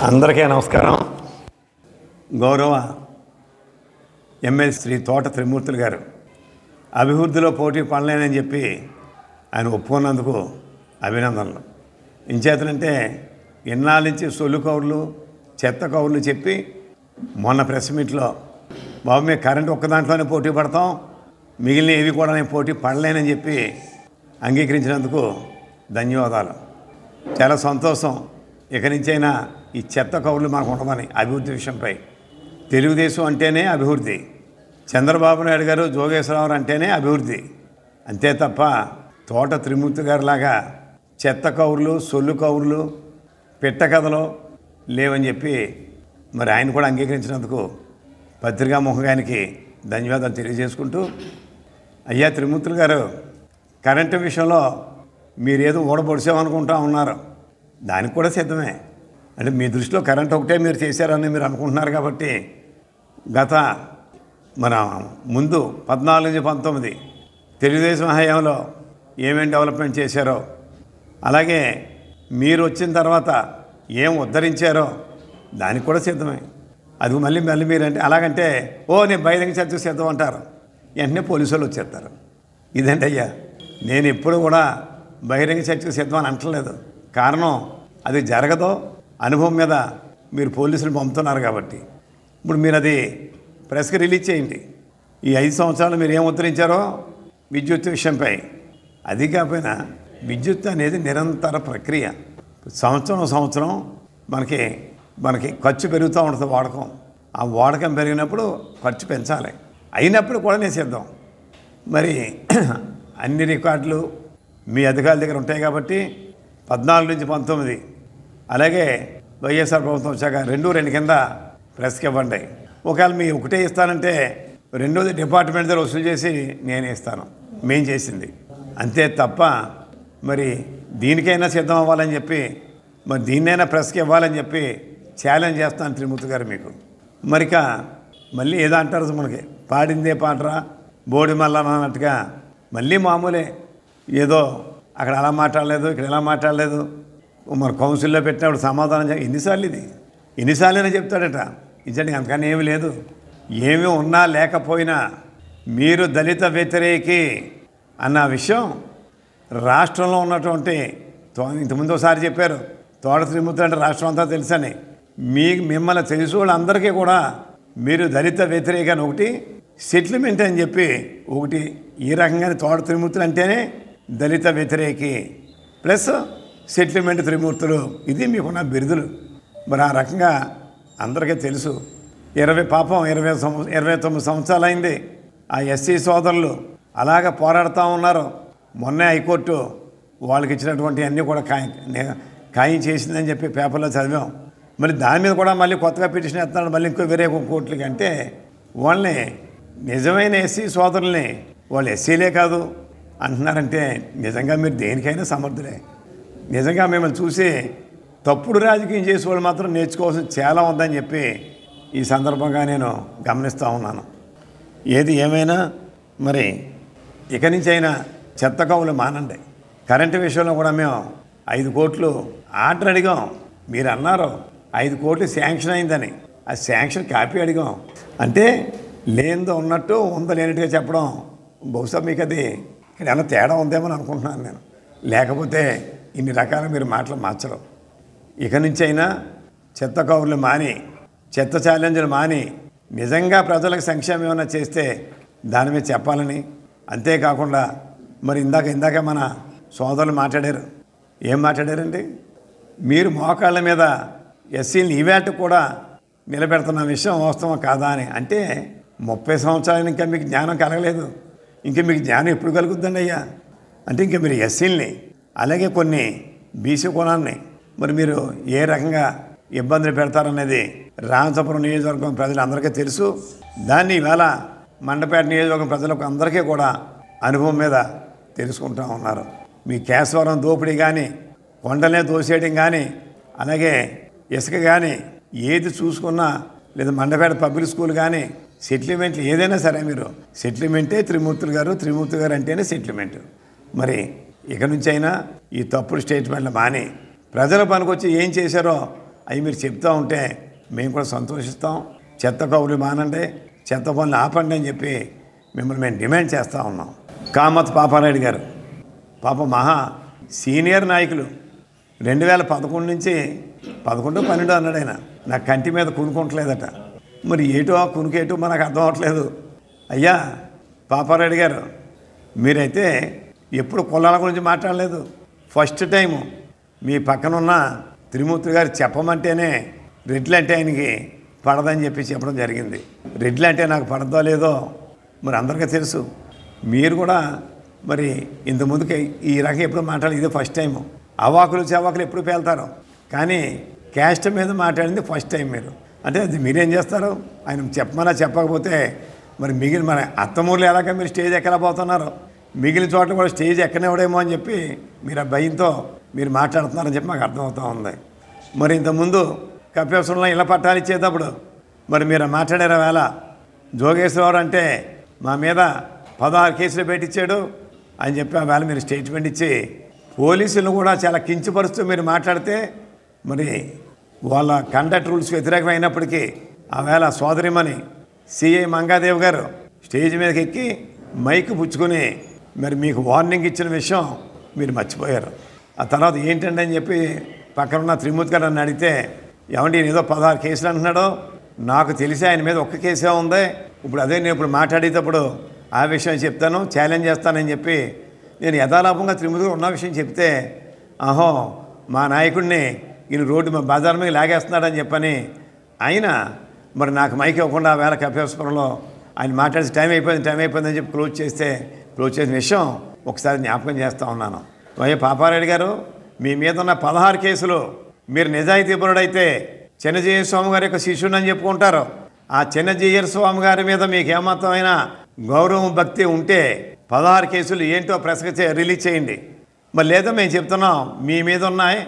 అందరికీ నమస్కారం. గౌరవ ఎమ్మెల్యే శ్రీ తోట త్రిమూర్తులు గారు అభివృద్ధిలో పోటీ పడలేనని చెప్పి ఆయన ఒప్పుకున్నందుకు అభినందనలు. ఇంచేతనంటే ఇన్నాళ్ళ నుంచి సొల్లు కౌర్లు చెత్త కౌర్లు చెప్పి మొన్న ప్రెస్ మీట్లో బాబు మేము కరెంట్ ఒక్క దాంట్లోనే పోటీ పడతాం, మిగిలిన ఏవి కూడా నేను పోటీ పడలేనని చెప్పి అంగీకరించినందుకు ధన్యవాదాలు. చాలా సంతోషం. ఇక నుంచైనా ఈ చెత్త కౌర్లు మనకు ఉండమని అభివృద్ధి విషయంపై. తెలుగుదేశం అంటేనే అభివృద్ధి, చంద్రబాబు నాయుడు గారు జోగేశ్వరరావు అంటేనే అభివృద్ధి, అంతే తప్ప తోట త్రిమూర్తి గారిలాగా చెత్త కౌర్లు సొల్లు కౌర్లు పిట్ట కథలు లేవని చెప్పి మరి ఆయన కూడా అంగీకరించినందుకు పత్రికాముఖానికి ధన్యవాదాలు తెలియజేసుకుంటూ, అయ్యా త్రిమూర్తులు గారు, కరెంటు విషయంలో మీరేదో ఊడబొడిసామనుకుంటా ఉన్నారు, దానికి కూడా సిద్ధమే. అంటే మీ దృష్టిలో కరెంట్ ఒకటే మీరు చేశారని మీరు అనుకుంటున్నారు కాబట్టి గత మన ముందు 14-19 తెలుగుదేశం హయాంలో ఏమేమి డెవలప్మెంట్ చేశారో, అలాగే మీరు వచ్చిన తర్వాత ఏం ఉద్ధరించారో దానికి కూడా సిద్ధమే. అది మళ్ళీ మీరంటే అలాగంటే నేను బహిరంగ చర్చకు సిద్ధం అంటారు, వెంటనే పోలీసు వాళ్ళు వచ్చేస్తారు. ఇదండి అయ్యా, నేను ఎప్పుడు కూడా బహిరంగ చర్చకు సిద్ధం అని అంటలేదు. కారణం అది జరగదో అనుభవం మీద మీరు పోలీసులు పంపుతున్నారు కాబట్టి. ఇప్పుడు మీరు అది ప్రెస్కి రిలీజ్ చేయండి. ఈ 5 సంవత్సరాలు మీరు ఏం ఉద్ధరించారో విద్యుత్ విషయంపై. అది కాకపోయినా విద్యుత్ అనేది నిరంతర ప్రక్రియ. సంవత్సరం మనకి ఖర్చు పెరుగుతూ ఉంటుంది వాడకం. ఆ వాడకం పెరిగినప్పుడు ఖర్చు పెంచాలి. అయినప్పుడు కూడా నేను సిద్ధం. మరి అన్ని రికార్డులు మీ అధికారుల దగ్గర ఉంటాయి కాబట్టి 14-19 అలాగే వైఎస్ఆర్ ప్రభుత్వం వచ్చాక 2 కింద ప్రెస్కి ఇవ్వండి. ఒకవేళ మీ ఒకటే ఇస్తానంటే రెండోది డిపార్ట్మెంట్ దగ్గర వసూలు చేసి నేనే ఇస్తాను, మేం చేసింది. అంతే తప్ప మరి దీనికైనా సిద్ధం అవ్వాలని చెప్పి, మరి దీన్నైనా ప్రెస్కి ఇవ్వాలని చెప్పి ఛాలెంజ్ చేస్తాను త్రిమూర్తి గారు మీకు. మరిక మళ్ళీ ఏదో అంటారు, మనకి పాడిందే పాటరా బోడి మల్ల అన్నట్టుగా మళ్ళీ మామూలే. ఏదో అక్కడ అలా మాట్లాడలేదు, ఇక్కడ ఎలా మాట్లాడలేదు, మరి కౌన్సిల్లో పెట్టినప్పుడు సమాధానం ఎన్నిసార్లు చెప్తాడట. ఇచ్చండి అంతకన్నా ఏమీ లేదు. ఏమీ ఉన్నా లేకపోయినా మీరు దళిత వ్యతిరేకి అన్న విషయం రాష్ట్రంలో ఉన్నటువంటి ఇంతకుముందు ఒకసారి చెప్పారు, తోట త్రిమూర్తులు అంటే రాష్ట్రం అంతా తెలుసని. మిమ్మల్ని తెలుసు వాళ్ళందరికీ కూడా మీరు దళిత వ్యతిరేక అని ఒకటి, సెటిల్మెంట్ అని చెప్పి ఒకటి, ఈ రకంగానే తోట త్రిమూర్తులు అంటేనే దళిత వ్యతిరేకి ప్లస్ సెటిల్మెంట్ త్రిమూర్తులు, ఇది మీకున్న బిరుదులు. మరి ఆ రకంగా అందరికీ తెలుసు. 29 సంవత్సరాలు అయింది ఆ ఎస్సీ సోదరులు అలాగ పోరాడుతూ ఉన్నారు. మొన్నే హైకోర్టు వాళ్ళకి ఇచ్చినటువంటి అన్నీ కూడా ఖాయం చేసిందని చెప్పి పేపర్లో చదివాం. మరి దాని మీద కూడా మళ్ళీ కొత్తగా పిటిషన్ ఎత్తున్నాడు, మళ్ళీ ఇంకో వేరే కోర్టులకి. అంటే వాళ్ళని నిజమైన ఎస్సీ సోదరుల్ని వాళ్ళు ఎస్సీలే కాదు అంటున్నారంటే నిజంగా మీరు దేనికైనా సమర్థులే. నిజంగా మిమ్మల్ని చూసి తప్పుడు రాజకీయం చేసే వాళ్ళు మాత్రం నేర్చుకోవాల్సిన చాలా ఉందని చెప్పి ఈ సందర్భంగా నేను గమనిస్తూ ఉన్నాను. ఏది ఏమైనా మరి ఇక నుంచి అయినా చెత్త కవులు మానండి. కరెంటు విషయంలో కూడా మేము 5 కోట్లు ఆర్డర్ అడిగాం. మీరు అన్నారు 5 కోట్లు శాంక్షన్ అయిందని. ఆ శాంక్షన్ కాపీ అడిగాం. అంటే లేనిదో ఉన్నట్టు ఉందో లేనట్టుగా చెప్పడం, బహుశా మీకు అది ఇక్కడ ఏమైనా తేడా ఉందేమో అనుకుంటున్నాను నేను. లేకపోతే ఇన్ని రకాల మీరు మాటలు మార్చడం. ఇక నుంచి అయినా చెత్త కౌర్లు మాని, చెత్త ఛాలెంజ్లు మాని, నిజంగా ప్రజలకు సంక్షేమం ఏమైనా చేస్తే దాని మీద చెప్పాలని. అంతేకాకుండా మరి ఇందాక మన సోదరులు మాట్లాడారు. ఏం మాట్లాడారండి? మీరు మోకాళ్ళ మీద ఎస్సీని ఈవేట కూడా నిలబెడుతున్న విషయం వాస్తవం కాదా అని. అంటే 30 సంవత్సరాలు ఇంకా మీకు జ్ఞానం కలగలేదు. ఇంకా మీకు జ్ఞానం ఎప్పుడు కలుగుద్దండి అయ్యా? అంటే ఇంకా మీరు ఎస్సీల్ని అలాగే కొన్ని బీసీ కులాన్ని మరి మీరు ఏ రకంగా ఇబ్బందులు పెడతారనేది రామచంద్రపురం నియోజకవర్గం ప్రజలందరికీ తెలుసు. దాన్ని ఇవాళ మండపేట నియోజకవర్గం ప్రజలకు అందరికీ కూడా అనుభవం మీద తెలుసుకుంటూ ఉన్నారు. మీ కేశవరం దోపిడీ కానీ, కొండలే దోసేయడం కానీ, అలాగే ఇసుక కానీ ఏది చూసుకున్నా, లేదా మండపేట పబ్లిక్ స్కూల్ కానీ, సెటిల్మెంట్లు ఏదైనా సరే మీరు సెటిల్మెంటే త్రిమూర్తులు గారు అంటేనే సెటిల్మెంట్. మరి ఇక నుంచి అయినా ఈ తప్పుడు స్టేట్మెంట్లు మాని ప్రజల పనికొచ్చి ఏం చేశారో అవి మీరు చెప్తూ ఉంటే మేము కూడా సంతోషిస్తాం. చెత్త కౌలు మానండి, చెత్త పనులు ఆపండి అని చెప్పి మిమ్మల్ని మేము డిమాండ్ చేస్తూ ఉన్నాం. కామత్ పాపారాయుడు గారు పాప మహా సీనియర్ నాయకులు. 2011 నుంచి 11, 12 అన్నాడు ఆయన. నాకు కంటి మీద కునుకుంటలేదట. మరి ఏటో కునుకేటో మనకు అర్థం అవ్వట్లేదు. అయ్యా పాపారాయుడు గారు, మీరైతే ఎప్పుడు కులాల గురించి మాట్లాడలేదు. ఫస్ట్ టైము మీ పక్కనున్న త్రిమూర్తి గారు చెప్పమంటేనే రెడ్లు అంటే ఆయనకి పడదని చెప్పి చెప్పడం జరిగింది. రెడ్లు అంటే నాకు పడదో లేదో మరి అందరికీ తెలుసు. మీరు కూడా మరి ఇంతకుముందుకి ఈ రకం ఎప్పుడు మాట్లాడి ఇదే ఫస్ట్ టైము. అవాకులు చవాకులు ఎప్పుడు పేలుతారు, కానీ క్యాస్ట్ మీద మాట్లాడింది ఫస్ట్ టైం మీరు. అంటే అది మీరేం చేస్తారు? ఆయన చెప్పమన్నా చెప్పకపోతే మరి మిగిలిన మన అత్తమూరులు ఎలాగ మీరు స్టేజ్ ఎక్కలేకపోతున్నారు, మిగిలిన చోట్ల కూడా స్టేజ్ ఎక్కనివ్వడేమో అని చెప్పి మీరు ఆ భయంతో మీరు మాట్లాడుతున్నారని చెప్పి మాకు అర్థమవుతూ ఉంది. మరి ఇంతకుముందు కప్పేశ్వరంలో ఇళ్ళ పట్టాలు ఇచ్చేటప్పుడు మరి మీరు మాట్లాడారు. వేళ జోగేశ్వరరావు అంటే మా మీద 16 కేసులు పెట్టించాడు అని చెప్పి ఆ వేళ మీరు స్టేట్మెంట్ ఇచ్చి పోలీసులను కూడా చాలా కించపరుస్తూ మీరు మాట్లాడితే మరి వాళ్ళ కండక్ట్ రూల్స్ వ్యతిరేకమైనప్పటికీ ఆ వేళ సోదరిమణి సిఐ మంగాదేవి గారు స్టేజ్ మీదకి ఎక్కి మైక్ పుచ్చుకొని మరి మీకు వార్నింగ్ ఇచ్చిన విషయం మీరు మర్చిపోయారు. ఆ తర్వాత ఏంటండి అని చెప్పి పక్కన ఉన్న త్రిమూర్తి గారు నన్ను అడిగితే, ఏమంటే ఈయన ఏదో 16 కేసులు అంటున్నాడు, నాకు తెలిసి ఆయన మీద ఒక్క కేసే ఉంది, ఇప్పుడు అదే నేను ఇప్పుడు మాట్లాడేటప్పుడు ఆ విషయం చెప్తాను, ఛాలెంజ్ చేస్తానని చెప్పి నేను యథాలాపంగా త్రిమూర్తి గారు ఉన్న విషయం చెప్తే, ఆహో మా నాయకుడిని ఈయన రోడ్డు మా బజార్ మీద లాగేస్తున్నాడని చెప్పని ఆయన మరి నాకు మైక్ ఇవ్వకుండా వేళ కపేశ్వరంలో ఆయన మాట్లాడి టైం అయిపోయిందని చెప్పి క్లోజ్ చేసిన విషయం ఒకసారి జ్ఞాపకం చేస్తూ ఉన్నాను. అయ్యా పాపారాయుడు గారు, మీ మీద ఉన్న 16 కేసులు మీరు నిజాయితీపరుడైతే చిన్నజీయర్ స్వామి గారి యొక్క శిష్యుడని చెప్పుకుంటారు. ఆ చిన్నజీయర్ స్వామి గారి మీద మీకు ఏమాత్రమైన గౌరవం భక్తి ఉంటే 16 కేసులు ఏంటో ప్రెస్కి రిలీజ్ చేయండి. మరి లేదా మేము చెప్తున్నాం, మీ మీద ఉన్నాయి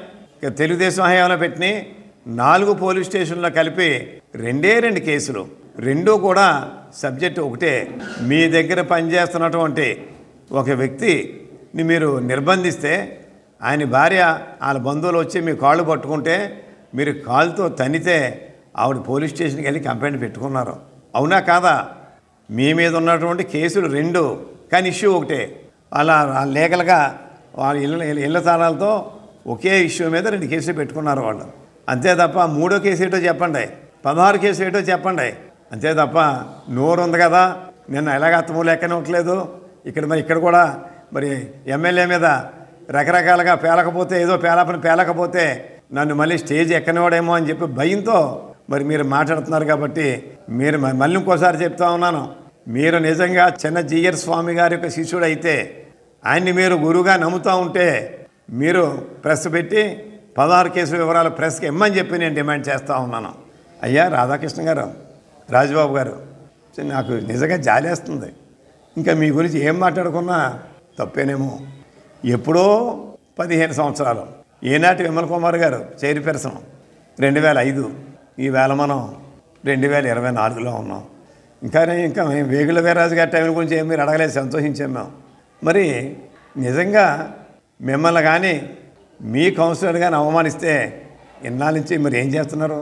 తెలుగుదేశం హయాంలో పెట్టిన 4 పోలీస్ స్టేషన్లో కలిపి 2 కేసులు, 2 కూడా సబ్జెక్టు ఒకటే. మీ దగ్గర పనిచేస్తున్నటువంటి ఒక వ్యక్తిని మీరు నిర్బంధిస్తే ఆయన భార్య వాళ్ళ బంధువులు వచ్చి మీ కాళ్ళు పట్టుకుంటే మీరు కాలుతో తన్నితే ఆవిడ పోలీస్ స్టేషన్కి వెళ్ళి కంప్లైంట్ పెట్టుకున్నారు. అవునా కాదా? మీ మీద ఉన్నటువంటి కేసులు 2, కానీ ఇష్యూ ఒకటే. అలా లీగల్గా వాళ్ళ ఇళ్ళ తాళాలతో ఒకే ఇష్యూ మీద 2 కేసులు పెట్టుకున్నారు వాళ్ళు. అంతే తప్ప 3వ కేసు ఏంటో చెప్పండి, 16 కేసు ఏంటో చెప్పండి. అంతే తప్ప నోరు ఉంది కదా, నిన్న ఎలాగ అత్తమూలు ఎక్కనివ్వట్లేదు, ఇక్కడ కూడా మరి ఎమ్మెల్యే మీద రకరకాలుగా పేలకపోతే ఏదో పేలకపోతే నన్ను మళ్ళీ స్టేజ్ ఎక్కనివాడేమో అని చెప్పి భయంతో మరి మీరు మాట్లాడుతున్నారు. కాబట్టి మీరు మళ్ళీ ఇంకోసారి చెప్తా ఉన్నాను, మీరు నిజంగా చిన్నజీయర్ స్వామి గారి యొక్క శిష్యుడు అయితే ఆయన్ని మీరు గురువుగా నమ్ముతూ ఉంటే మీరు ప్రెస్ పెట్టి 16 కేసుల వివరాలు ప్రెస్కి ఇమ్మని చెప్పి నేను డిమాండ్ చేస్తూ ఉన్నాను. అయ్యా రాధాకృష్ణ గారు, రాజబాబు గారు, నాకు నిజంగా జాలేస్తుంది. ఇంకా మీ గురించి ఏం మాట్లాడుకున్నా తప్పేనేమో. ఎప్పుడో 15 సంవత్సరాలు ఏనాటి విమల్ కుమార్ గారు చైర్పర్సన్ 2005, ఈవేళ మనం 2024లో ఉన్నాం. ఇంకా మేము వేగుల వీర్రాజు గారి టైం గురించి ఏం మీరు అడగలేదు, సంతోషించాం మేము. మరి నిజంగా మిమ్మల్ని కానీ మీ కౌన్సిలర్ కానీ అవమానిస్తే ఇన్నాళ్ళ నుంచి మరి ఏం చేస్తున్నారు?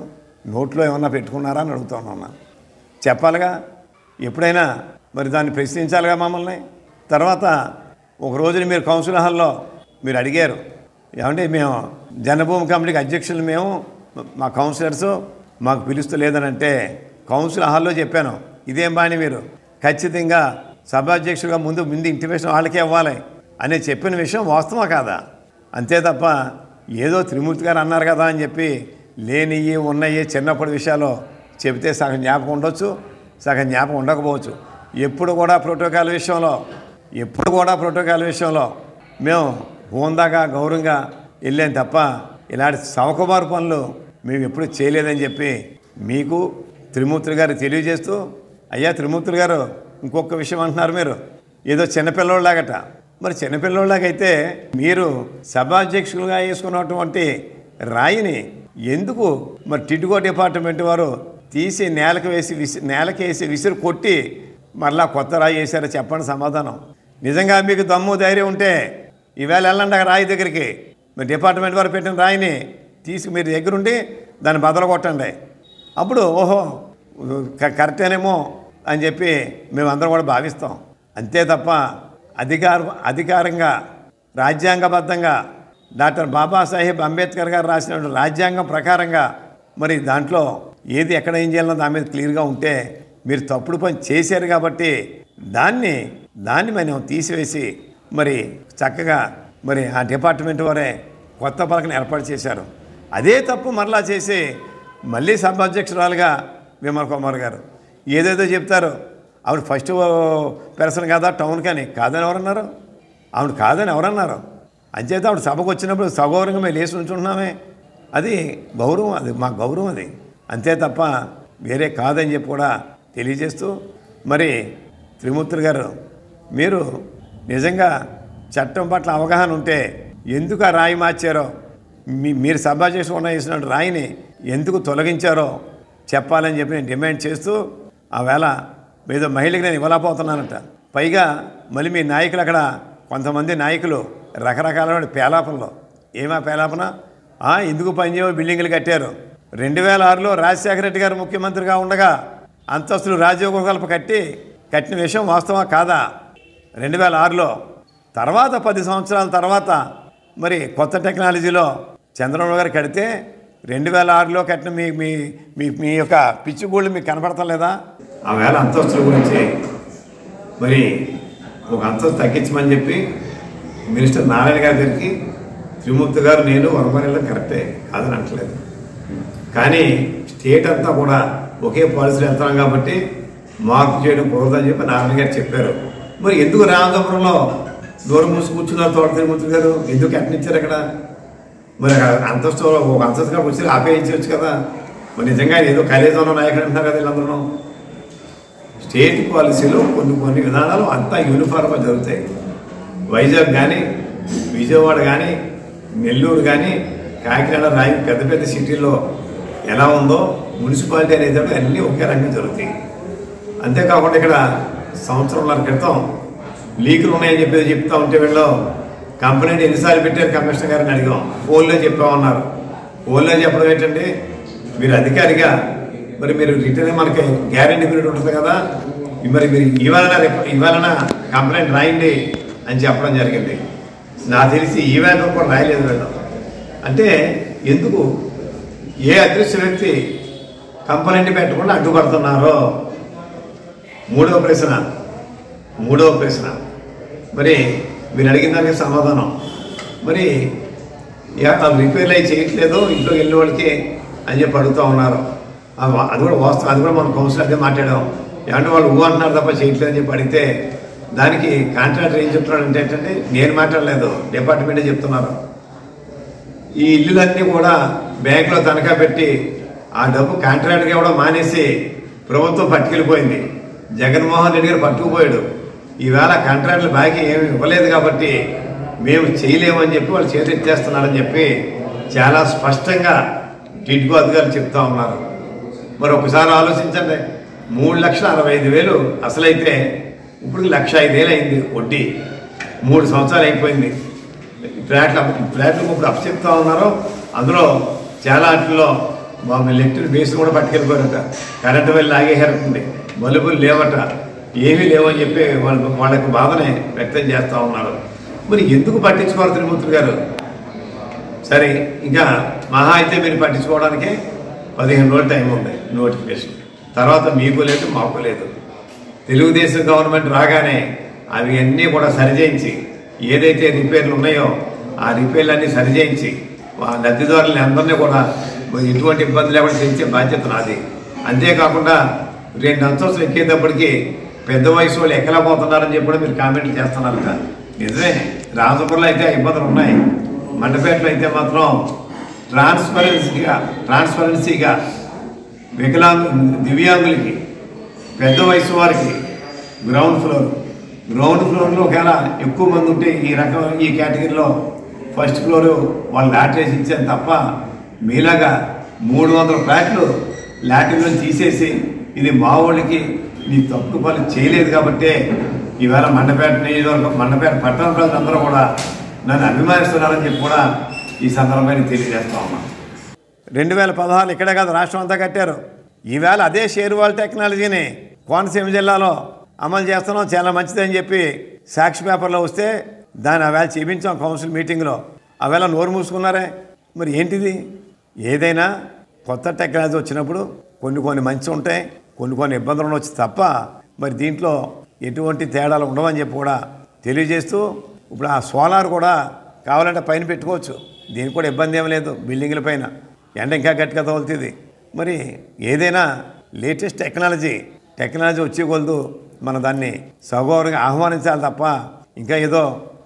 నోట్లో ఏమన్నా పెట్టుకున్నారా అని అడుగుతున్నాను. చెప్పాలిగా, ఎప్పుడైనా మరి దాన్ని ప్రశ్నించాలిగా మమ్మల్ని. తర్వాత ఒక రోజున మీరు కౌన్సిల్ హాల్లో మీరు అడిగారు, ఏమంటే మేము జనభూమి కమిటీకి అధ్యక్షులు, మేము మా కౌన్సిలర్స్ మాకు పిలుస్తలేదని అంటే కౌన్సిల్ హాల్లో చెప్పాను, ఇదేం బాని మీరు ఖచ్చితంగా సభాధ్యక్షుడిగా ముందు ఇంటిమేషన్ వాళ్ళకే ఇవ్వాలి అని చెప్పిన విషయం వాస్తవా కాదా? అంతే తప్ప ఏదో త్రిమూర్తి గారు అన్నారు కదా అని చెప్పి లేనివి ఉన్నవి చిన్నప్పటి విషయాలు చెబితే సగం జ్ఞాపకం ఉండొచ్చు, సగం జ్ఞాపకం ఉండకపోవచ్చు. ఎప్పుడు కూడా ప్రోటోకాల్ విషయంలో మేము హోందాగా గౌరవంగా వెళ్ళాం తప్ప ఇలాంటి సవకుమారు పనులు మేము ఎప్పుడు చేయలేదని చెప్పి మీకు త్రిమూర్తి గారు తెలియజేస్తూ, అయ్యా త్రిమూర్తి గారు ఇంకొక విషయం అంటున్నారు, మీరు ఏదో చిన్నపిల్లోళ్ళలాగట. మరి చిన్నపిల్లోళ్ళలాగైతే మీరు సభాధ్యక్షులుగా వేసుకున్నటువంటి రాయిని ఎందుకు మరి టిడ్కో డిపార్ట్మెంట్ వారు తీసి నేలకేసి విసిరి కొట్టి మరలా కొత్త రాయి వేసారో చెప్పండి సమాధానం. నిజంగా మీకు దమ్ము ధైర్యం ఉంటే ఈవేళ వెళ్ళండి ఆ రాయి దగ్గరికి. మరి డిపార్ట్మెంట్ వారు పెట్టిన రాయిని తీసి మీరు దగ్గరుండి దాన్ని బదలు కొట్టండి. అప్పుడు ఓహో కరెక్టేనేమో అని చెప్పి మేమందరం కూడా భావిస్తాం. అంతే తప్ప అధికారంగా రాజ్యాంగబద్ధంగా డాక్టర్ బాబాసాహెబ్ అంబేద్కర్ గారు రాసిన రాజ్యాంగం ప్రకారంగా మరి దాంట్లో ఏది ఎక్కడ ఏం చేయాలన్నా దాని మీద క్లియర్గా ఉంటే మీరు తప్పుడు పని చేశారు కాబట్టి దాన్ని మనం తీసివేసి మరి చక్కగా మరి ఆ డిపార్ట్మెంట్ వారే కొత్త పలకను ఏర్పాటు చేశారు. అదే తప్పు మరలా చేసి మళ్ళీ సభ అధ్యక్షురాలుగా విమల్ కుమార్ గారు ఏదేదో చెప్తారు. ఆవిడ ఫస్ట్ పర్సన్ కాదా టౌన్ కానీ కాదని ఎవరన్నారు? ఆవిడ కాదని ఎవరన్నారు? అంచేత ఆవిడ సభకు వచ్చినప్పుడు సగౌరవంగా మేము లేచి ఉంచుంటున్నామే, అది గౌరవం, అది మా గౌరవం అది, అంతే తప్ప వేరే కాదని చెప్పి కూడా తెలియజేస్తూ మరి త్రిమూర్తులు గారు మీరు నిజంగా చట్టం పట్ల అవగాహన ఉంటే ఎందుకు ఆ రాయి మార్చారో, మీరు సభ చేసి వేసిన రాయిని ఎందుకు తొలగించారో చెప్పాలని చెప్పి నేను డిమాండ్ చేస్తూ ఆ వేళ ఏదో మహిళకి నేను ఇవ్వలేకపోతున్నానంట. పైగా మళ్ళీ మీ నాయకులు అక్కడ కొంతమంది నాయకులు రకరకాల పేలాపనలో ఏమా పేలాపన ఎందుకు పనిచేయ బిల్డింగులు కట్టారు. 2006లో రాజశేఖర రెడ్డి గారు ముఖ్యమంత్రిగా ఉండగా అంతస్తులు రాజయోగకల్ప కట్టిన విషయం వాస్తవా కాదా? 2006లో తర్వాత 10 సంవత్సరాల తర్వాత మరి కొత్త టెక్నాలజీలో చంద్రబాబు గారు కడితే 2006లో కట్టిన మీ యొక్క పిచ్చిగూళ్ళు మీకు కనపడతాం లేదా? ఆ వేళ అంతస్తుల గురించి మరి ఒక అంతస్తు తగ్గించమని చెప్పి మినిస్టర్ నారాయణ గారి దగ్గరికి త్రిమూర్తి గారు నేను వరమరెళ్ళం కరెక్టే కాదని అంటలేదు, కానీ స్టేట్ అంతా కూడా ఒకే పాలసీలు వెళ్తాం కాబట్టి మార్పు చేయడం కుదరదని చెప్పి నారాయణ గారు చెప్పారు. మరి ఎందుకు రామచంద్రంలో దూరం మూసి కూర్చున్నారు తోట త్రిమూర్తి గారు? ఎందుకు కట్టినిచ్చారు అక్కడ? మరి అంతస్తు ఒక అంతస్తుగా వచ్చి ఆపేయించవచ్చు కదా. మరి నిజంగా ఏదో ఖైలేజంలో నాయకుడు అంటున్నారు కదా వీళ్ళందరూ. స్టేట్ పాలసీలో కొన్ని విధానాలు అంతా యూనిఫార్మ్గా జరుగుతాయి. వైజాగ్ కానీ విజయవాడ కానీ నెల్లూరు కానీ కాకినాడ పెద్ద పెద్ద సిటీల్లో ఎలా ఉందో మున్సిపాలిటీ అనేది అన్నీ ఒకే రకంగా జరుగుతాయి. అంతేకాకుండా ఇక్కడ సంవత్సరంన్నర క్రితం లీకులు ఉన్నాయని చెప్పేది చెప్తా ఉంటే వీళ్ళు కంప్లైంట్ ఎన్నిసార్లు పెట్టారు కమిషనర్ గారిని అడిగాం, ఫోన్లో చెప్పామన్నారు. ఫోన్లో చెప్పడం ఏంటంటే మీరు అధికారిగా మరి మీరు రిటర్న్ మనకి గ్యారెంటీ పీరియడ్ ఉంటుంది కదా, మరి మీరు ఇవాళ కంప్లైంట్ రాయండి అని చెప్పడం జరిగింది. నాకు తెలిసి ఈవేళ కూడా రాయలేదు వీళ్ళు. అంటే ఎందుకు ఏ అదృశ్య వ్యక్తి కంప్లైంట్ పెట్టకుండా అడ్డుపడుతున్నారో? మూడవ ప్రశ్న మరి మీరు అడిగిన దానికి సమాధానం మరి రిపేర్లు అవి చేయట్లేదు ఇంట్లో వెళ్ళిన వాళ్ళకి అని చెప్పి అడుగుతూ ఉన్నారు. అది కూడా వాస్తవం, అది కూడా మనం కౌన్సిల్ అదే మాట్లాడాం. ఏమంటే వాళ్ళు అంటున్నారు తప్ప చేయట్లేదు అని చెప్పి అడిగితే దానికి కాంట్రాక్టర్ ఏం చెప్తున్నాడు అంటే ఏంటంటే నేను మాట్లాడలేదు, డిపార్ట్మెంటే చెప్తున్నారు. ఈ ఇల్లులన్నీ కూడా బ్యాంకులో తనఖా పెట్టి ఆ డబ్బు కాంట్రాక్టర్కి ఇవ్వడం మానేసి ప్రభుత్వం పట్టుకెళ్ళిపోయింది. జగన్మోహన్ రెడ్డి గారు పట్టుకుపోయాడు. ఈవేళ కాంట్రాక్టులు బాకీ ఏమి ఇవ్వలేదు కాబట్టి మేము చేయలేమని చెప్పి వాళ్ళు చేతెత్తేస్తున్నారని చెప్పి చాలా స్పష్టంగా టిడ్కో అధికారులు చెప్తా ఉన్నారు. మరి ఒకసారి ఆలోచించండి, 3,65,000 అసలైతే ఇప్పుడు 1,05,000 అయింది వడ్డీ. 3 సంవత్సరాలు అయిపోయింది. ఫ్లాట్లు ఇప్పుడు అప్పచెప్తా ఉన్నారు. అందులో చాలా వాటిల్లో ఎలక్ట్రిక్ బేస్ కూడా పట్టుకెళ్ళిపోయారట, కరెంటు వెళ్ళి లాగేసారటండి, బల్బులు లేవట, ఏమీ లేవని చెప్పి వాళ్ళకి బాధనే వ్యక్తం చేస్తూ ఉన్నారు. మరి ఎందుకు పట్టించుకోవాలి త్రిమూర్తి గారు? సరే, ఇంకా మహా అయితే మీరు పట్టించుకోవడానికే 15 రోజులు టైం ఉంది నోటిఫికేషన్. తర్వాత మీకు లేదు మాకు లేదు. తెలుగుదేశం గవర్నమెంట్ రాగానే అవి అన్నీ కూడా సరిచేయించి ఏదైతే రిపేర్లు ఉన్నాయో ఆ రిపేర్లన్నీ సరిచేయించి లబ్ధిదారులని అందరినీ కూడా ఎటువంటి ఇబ్బంది లేకుండా చేయించే బాధ్యత నాది. అంతేకాకుండా 2 అంతస్తులు ఎక్కేటప్పటికి పెద్ద వయసు వాళ్ళు ఎక్కలేకపోతున్నారని చెప్పి కూడా మీరు కామెంట్లు చేస్తున్నారట. నిజమే, రాజపురంలో అయితే ఇబ్బందులు ఉన్నాయి. మండపేటలో అయితే మాత్రం ట్రాన్స్పరెన్సీగా దివ్యాంగులకి పెద్ద వయసు వారికి గ్రౌండ్ ఫ్లోర్లో ఒకవేళ ఎక్కువ మంది ఉంటే ఈ కేటగిరీలో ఫస్ట్ ఫ్లోర్ వాళ్ళు లాటరీస్ ఇచ్చారు తప్ప మీలాగా 300 ఫ్లాట్లు లాటరీలో తీసేసి ఇది మా వాళ్ళకి నీ తప్పు పనులు చేయలేదు కాబట్టి ఈవేళ మండపేట నియోజకవర్గం మండపేట పట్టణ ప్రజలందరూ కూడా నన్ను అభిమానిస్తున్నారని చెప్పి కూడా ఈ సందర్భాన్ని తెలియజేస్తా ఉన్నాను. 2016 ఇక్కడే కాదు రాష్ట్రం అంతా కట్టారు. ఈవేళ అదే షేర్ వాల్ టెక్నాలజీని కోనసీమ జిల్లాలో అమలు చేస్తున్నాం, చాలా మంచిదని చెప్పి సాక్షి పేపర్లో వస్తే దాన్ని ఆవేళ చూపించాం కౌన్సిల్ మీటింగ్లో. ఆవేళ నోరు మూసుకున్నారే. మరి ఏంటిది? ఏదైనా కొత్త టెక్నాలజీ వచ్చినప్పుడు కొన్ని మంచి ఉంటాయి, కొన్ని ఇబ్బందులు ఉండవచ్చు తప్ప మరి దీంట్లో ఎటువంటి తేడాలు ఉండవని చెప్పి కూడా తెలియజేస్తూ, ఇప్పుడు ఆ సోలార్ కూడా కావాలంటే పైన పెట్టుకోవచ్చు, దీనికి కూడా ఇబ్బంది ఏం లేదు. బిల్డింగ్ల పైన ఎండ ఇంకా గట్టిగా తగులుతుంది. మరి ఏదైనా లేటెస్ట్ టెక్నాలజీ వచ్చే కొలదు మనం దాన్ని సగౌరవంగా ఆహ్వానించాలి తప్ప ఇంకా ఏదో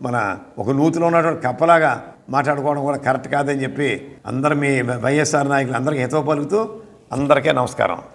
మన ఒక నూతిలో ఉన్నటువంటి కప్పలాగా మాట్లాడుకోవడం కూడా కరెక్ట్ కాదని చెప్పి అందరూ మీ వైఎస్ఆర్ నాయకులు అందరికీ హితవు పలుకుతూ అందరికీ నమస్కారం.